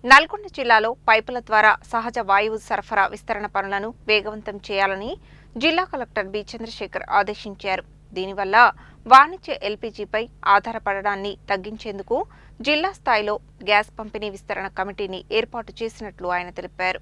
నల్గొండ జిల్లాలో పైపుల ద్వారా సహజ వాయువు సరఫరా విస్తరణ పనులను వేగవంతం చేయాలని జిల్లా కలెక్టర్ బి చంద్రశేఖర్ ఆదేశించారు. దీనివల్ల వాణిజ్య ఎల్పీజీపై ఆధారపడడాన్ని తగ్గించేందుకు జిల్లా స్థాయిలో గ్యాస్ పంపిణీ విస్తరణ కమిటీని ఏర్పాటు చేసినట్లు ఆయన తెలిపారు.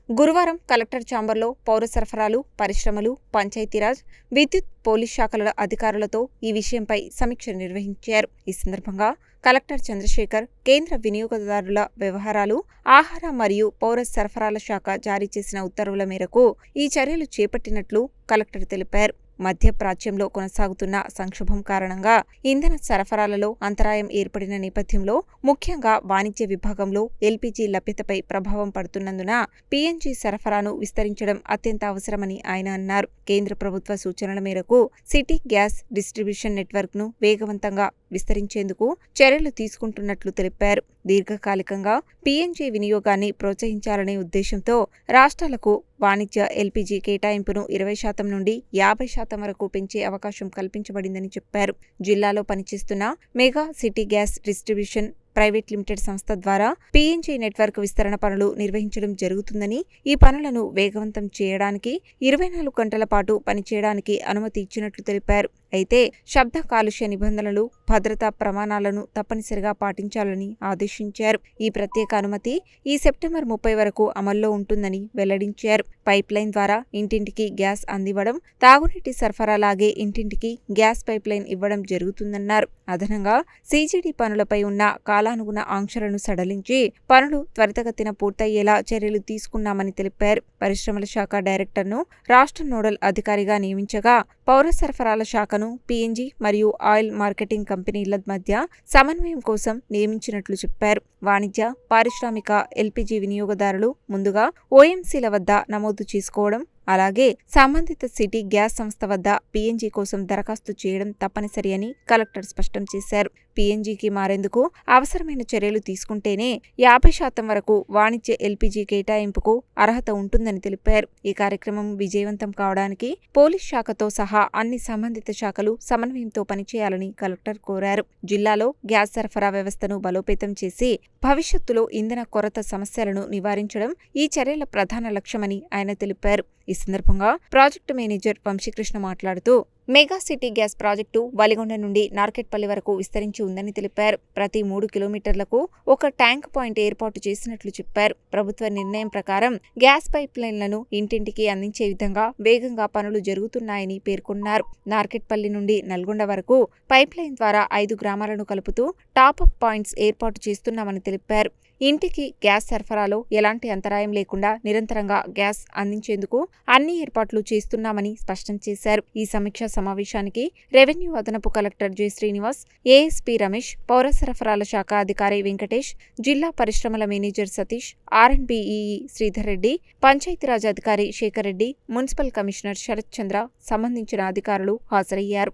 గురువారం కలెక్టర్ ఛాంబర్లో పౌర సరఫరాలు, పరిశ్రమలు, పంచాయతీరాజ్, విద్యుత్, పోలీస్ శాఖల అధికారులతో ఈ విషయంపై సమీక్ష నిర్వహించారు. ఈ సందర్భంగా కలెక్టర్ చంద్రశేఖర్ కేంద్ర వినియోగదారుల వ్యవహారాలు, ఆహార మరియు పౌర సరఫరాల శాఖ జారీ చేసిన ఉత్తర్వుల మేరకు ఈ చర్యలు చేపట్టినట్లు కలెక్టర్ తెలిపారు. మధ్యప్రాచ్యంలో కొనసాగుతున్న సంక్షోభం కారణంగా ఇంధన సరఫరాలలో అంతరాయం ఏర్పడిన నేపథ్యంలో ముఖ్యంగా వాణిజ్య విభాగంలో ఎల్పీజీ లభ్యతపై ప్రభావం పడుతున్నందున పీఎన్జీ సరఫరాను విస్తరించడం అత్యంత అవసరమని ఆయన అన్నారు. కేంద్ర ప్రభుత్వ సూచనల మేరకు సిటీ గ్యాస్ డిస్ట్రిబ్యూషన్ నెట్వర్క్ను వేగవంతంగా విస్తరించేందుకు చర్యలు తీసుకుంటున్నట్లు తెలిపారు. దీర్ఘకాలికంగా పీఎన్జీ వినియోగాన్ని ప్రోత్సహించాలనే ఉద్దేశంతో రాష్ట్రాలకు వాణిజ్య ఎల్పీజీ కేటాయింపును 20% నుండి 50% వరకు పెంచే అవకాశం కల్పించబడిందని చెప్పారు. జిల్లాలో పనిచేస్తున్న mega city gas distribution private limited సంస్థ ద్వారా పీఎన్జీ నెట్వర్క్ విస్తరణ పనులు నిర్వహించడం జరుగుతుందని, ఈ పనులను వేగవంతం చేయడానికి 24 గంటల పాటు పనిచేయడానికి అనుమతి ఇచ్చినట్లు తెలిపారు. అయితే శబ్ద కాలుష్య నిబంధనలు, భద్రతా ప్రమాణాలను తప్పనిసరిగా పాటించాలని ఆదేశించారు. ఈ ప్రత్యేక అనుమతి ఈ సెప్టెంబర్ 30 వరకు అమల్లో ఉంటుందని వెల్లడించారు. పైప్లైన్ ద్వారా ఇంటింటికి గ్యాస్ అందివ్వడం, తాగునీటి సరఫరా లాగే ఇంటింటికి గ్యాస్ పైప్లైన్ ఇవ్వడం జరుగుతుందన్నారు. అదనంగా సీజీడీ పనులపై ఉన్న కాలానుగుణ ఆంక్షలను సడలించి పనులు త్వరితగతిన పూర్తయ్యేలా చర్యలు తీసుకున్నామని తెలిపారు. పరిశ్రమల శాఖ డైరెక్టర్ను రాష్ట్ర నోడల్ అధికారిగా నియమించగా, పౌర సరఫరాల శాఖను పీఎన్జీ మరియు ఆయిల్ మార్కెటింగ్ కంపెనీల మధ్య సమన్వయం కోసం నియమించినట్లు చెప్పారు. వాణిజ్య, పారిశ్రామిక ఎల్పీజీ వినియోగదారులు ముందుగా ఓఎంసీల వద్ద నమోదు చేసుకోవడం, అలాగే సంబంధిత సిటీ గ్యాస్ సంస్థ వద్ద పీఎన్జీ కోసం దరఖాస్తు చేయడం తప్పనిసరి అని కలెక్టర్ స్పష్టం చేశారు. పీఎన్జీకి మారేందుకు అవసరమైన చర్యలు తీసుకుంటేనే 50% వరకు వాణిజ్య ఎల్పీజీ కేటాయింపుకు అర్హత ఉంటుందని తెలిపారు. ఈ కార్యక్రమం విజయవంతం కావడానికి పోలీస్ శాఖతో సహా అన్ని సంబంధిత శాఖలు సమన్వయంతో పనిచేయాలని కలెక్టర్ కోరారు. జిల్లాలో గ్యాస్ సరఫరా వ్యవస్థను బలోపేతం చేసి భవిష్యత్తులో ఇంధన కొరత సమస్యలను నివారించడం ఈ చర్యల ప్రధాన లక్ష్యమని ఆయన తెలిపారు. ఈ సందర్భంగా ప్రాజెక్టు మేనేజర్ వంశీకృష్ణ మాట్లాడుతూ, mega city gas project Valigonda నుండి నార్కెట్పల్లి వరకు విస్తరించి ఉందని తెలిపారు. ప్రతి 3 కిలోమీటర్లకు ఒక ట్యాంక్ పాయింట్ ఏర్పాటు చేసినట్లు చెప్పారు. ప్రభుత్వ నిర్ణయం ప్రకారం గ్యాస్ పైప్ లైన్లను ఇంటింటికి అందించే విధంగా వేగంగా పనులు జరుగుతున్నాయని పేర్కొన్నారు. నార్కెట్పల్లి నుండి నల్గొండ వరకు పైప్ లైన్ ద్వారా 5 గ్రామాలను కలుపుతూ టాప్అప్ పాయింట్స్ ఏర్పాటు చేస్తున్నామని తెలిపారు. ఇంటికి గ్యాస్ సరఫరాలో ఎలాంటి అంతరాయం లేకుండా నిరంతరంగా గ్యాస్ అందించేందుకు అన్ని ఏర్పాట్లు చేస్తున్నామని స్పష్టం చేశారు. ఈ సమీక్షా సమావేశానికి రెవెన్యూ అదనపు collector J Srinivas, ASP Ramesh, పౌర సరఫరాల శాఖ అధికారి వెంకటేష్, జిల్లా పరిశ్రమల మేనేజర్ సతీష్, ఆర్ఎండ్బిఈఈ శ్రీధర్ రెడ్డి, పంచాయతీరాజ్ అధికారి శేఖర్ రెడ్డి, మున్సిపల్ కమిషనర్ శరత్ చంద్ర, సంబంధించిన అధికారులు హాజరయ్యారు.